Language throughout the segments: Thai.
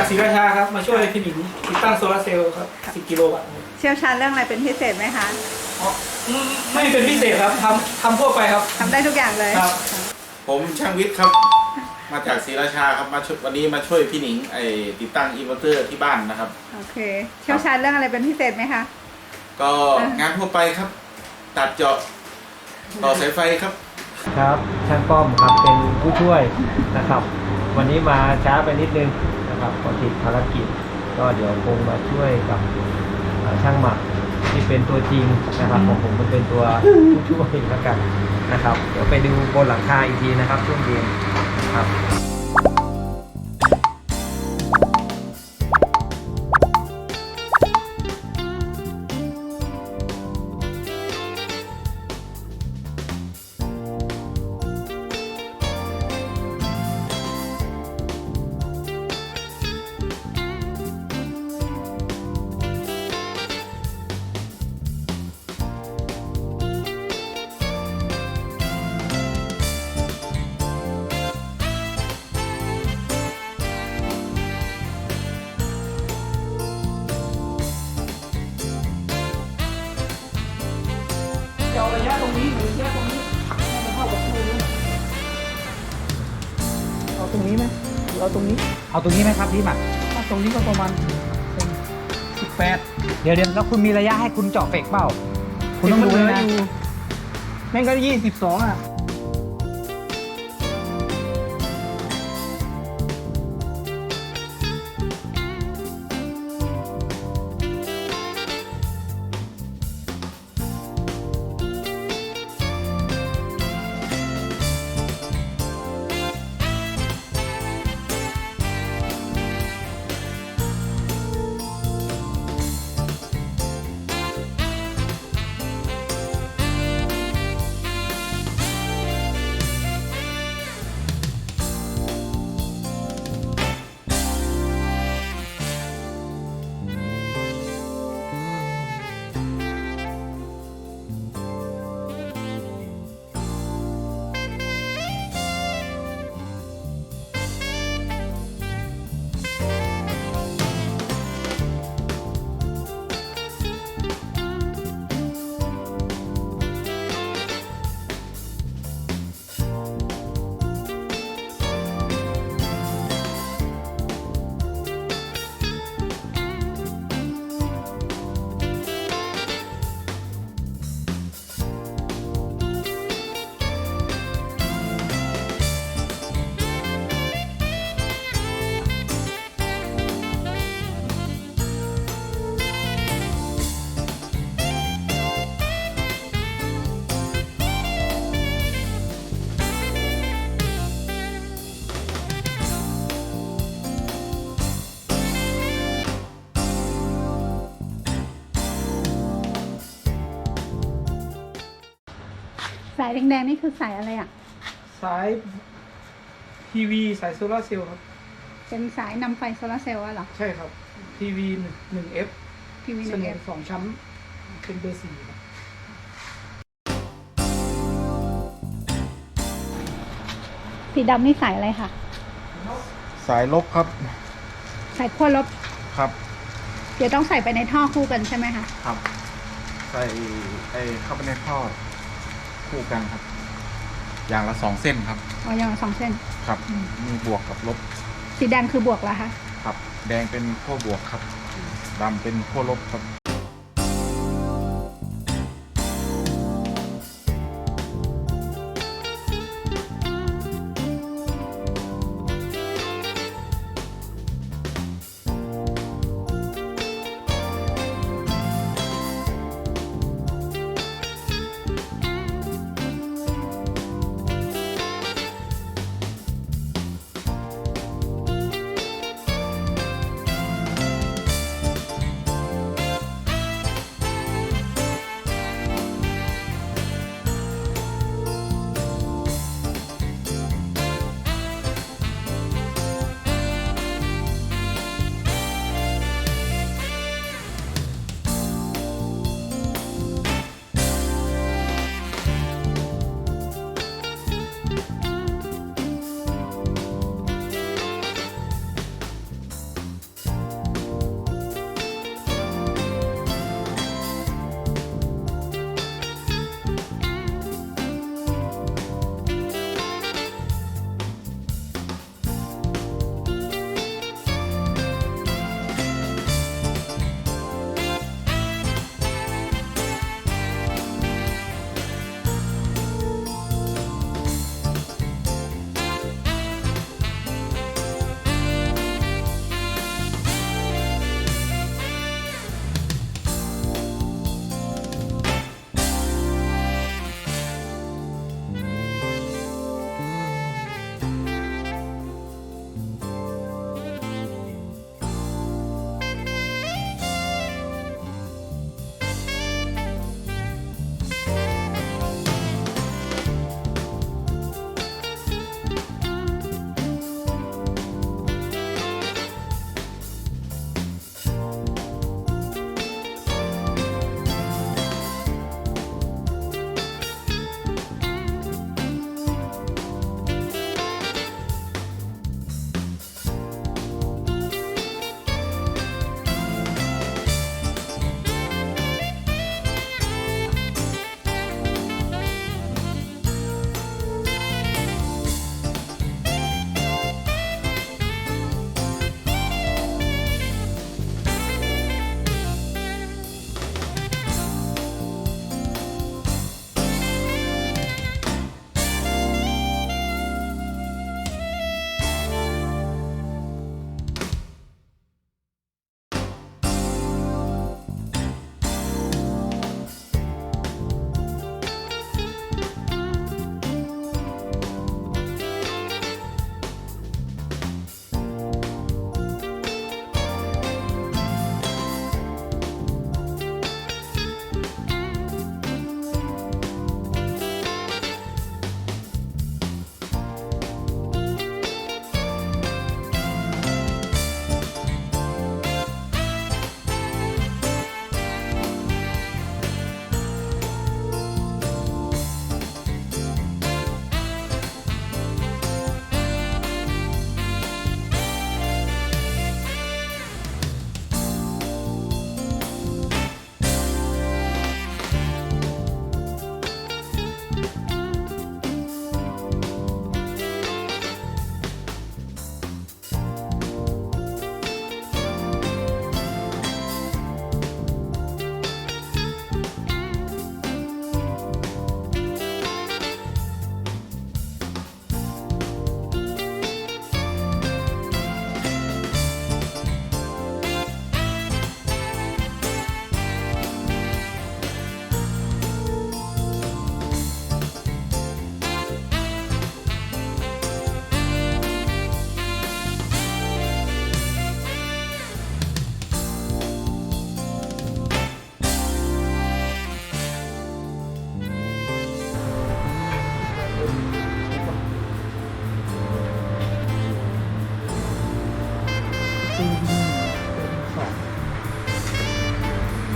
จากศรีราชาครับมาช่วยพี่หนิงติดตั้งโซลาร์เซลล์ครับ10 กิโลวัตต์ เชี่ยวชาญเรื่องอะไรเป็นพิเศษไหมคะ อ๋อไม่เป็นพิเศษครับทำทั่วไปครับ ทำได้ทุกอย่างเลย ครับ ผมช่างวิทย์ครับ มาจากศรีราชาครับวันนี้มาช่วยพี่หนิงติดตั้งอินเวอร์เตอร์ที่บ้านนะครับ โอเค เชี่ยวชาญเรื่องอะไรเป็นพิเศษไหมคะ ก็งานทั่วไปครับ ตัดเจาะต่อสายไฟครับ ครับช่างป้อมครับเป็นผู้ช่วยนะครับ วันนี้มาช้าไปนิดนึงนะครับก็ติดภารกิจก็เดี๋ยวคงมาช่วยกับช่างหมักที่เป็นตัวจริงนะครับของผมเป็นตัวผู้ช่วยแล้วกันนะครับ เดี๋ยวไปดูบนหลังคาอีกทีนะครับช่วงเย็นครับ จะเอาระยะตรงนี้หรือระยะตรงนี้ให้มันเท่ากับคู่นี้เอาตรงนี้ไหมหรือเอาตรงนี้ เอาตรงนี้ไหมครับพี่หมัก ถ้าตรงนี้ก็ประมาณ18เดี๋ยวแล้วคุณมีระยะให้คุณเจาะเฟกเปล่าคุณต้องดู เหลื นะ อยู่แม่งก็22อ่ะสายแดงๆนี่คือสายอะไรอ่ะ สายทีวีสายโซลาร์เซลล์ครับ เป็นสายนำไฟโซลาร์เซลล์อะเหรอ ใช่ครับทีวี1F ทีวี ส นึง นุ เอน ฟ 2 ชั้นเป็นเบอร์ 4ครับ สีดำนี่สายอะไรคะ สายลบครับ สายขั้วลบ ครับ เดี๋ยวต้องใส่ไปในท่อคู่กันใช่ไหมคะ ครับ ใส่เข้าไปในท่อคู่กันครับ อย่างละ2 เส้นครับ อ๋ออย่างละ2 เส้น ครับ มีบวกกับลบ สีแดงคือบวกแล้วคะ ครับ แดงเป็นขั้วบวกครับดำเป็นขั้วลบครับ ปูนสอง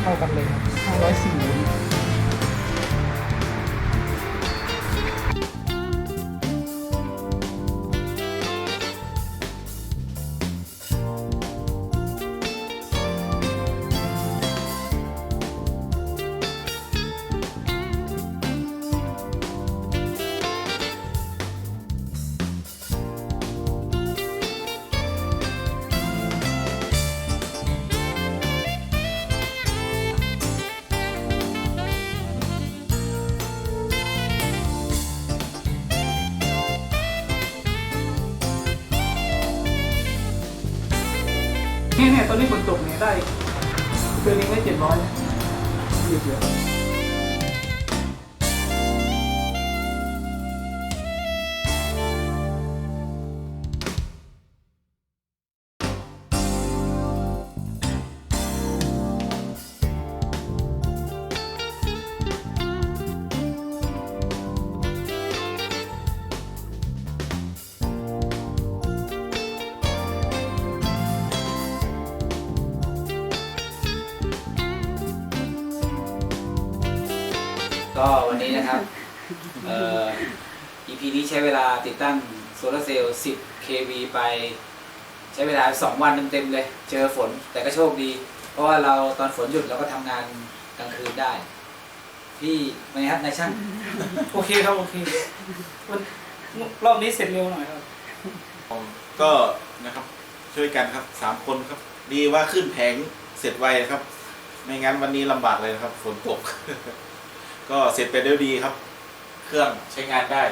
เท่ากันเลยครับ504โวลต์ เนี่ยตอนนี้ฝนตกเนี่ยได้เดือนนึงได้700นะเยอะก็วันนี้นะครับEP นี้ใช้เวลาติดตั้งโซลาร์เซลล์10 kV ไปใช้เวลา2 วันเต็มๆเลยเจอฝนแต่ก็โชคดี เพราะว่าเราตอนฝนหยุดเราก็ทำงานกลางคืนได้พี่เป็นไงครับนายช่าง โอเคครับโอเควันรอบนี้เสร็จเร็วหน่อยครับ ก็นะครับช่วยกันครับ3 คนครับ ดีว่าขึ้นแผงเสร็จไวครับ ไม่งั้นวันนี้ลำบากเลยนะครับฝนตก ก็เสร็จไปด้วยดีครับ เครื่องใช้งานได้